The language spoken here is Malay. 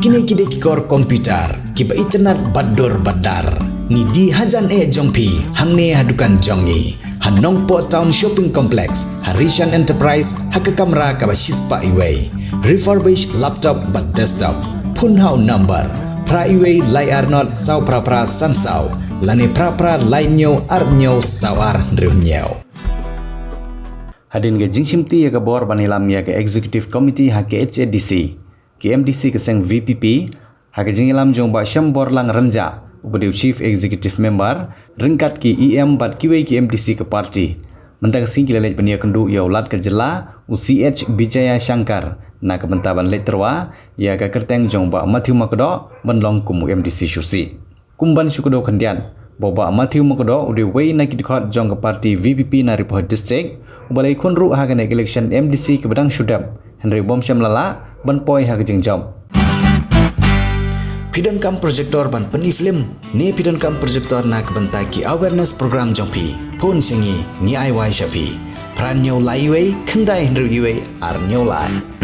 Kini kor komputer, kiba internet bador badar. Ni di hajan jongpi, hangne hadukan jongi. Han Nongpoh Town Shopping Complex, Harishan Enterprise, haka kamera kaba shispa iway. Refurbished laptop but desktop. Phun hau number. Pra iway layar not sau pra san sau. Lane pra lainyo arnyo sawar nriunyo. Hadin ke jingshimti ya ke bor banilam ya ke Executive Committee ha ke HADC. Ke MDC ke seng VPP, ha ke jingilam jong ba syambor lang ranja. Ubadiu Chief Executive Member, ringkat ki EM bat kiwai ki MDC ke parti. Mentang sing kilalet penia kendu ya ulat ke Jylla, UCH Bijaya Shankar, na ke bentaban Leit terwa, ya ke Kyrteng jong ba Matthew Makodo, benlong kumu MDC Shusieh. Kumban syukudo kendian, boba Matthew Makodo udi wei na ki Dkhot jong ke parti VPP na Ripoh District, ubalai kunru ha ke election MDC ke bedang syudap, Henry Bom Syam Lala, Bhoi ha ke jengjom. Pidon kam projector ban peni film ni pidon kam projector na kebentai ki awareness program jongpi phun singi ni ai wai shapi pran nyo lai wei kendai hendru yue ar nyo lai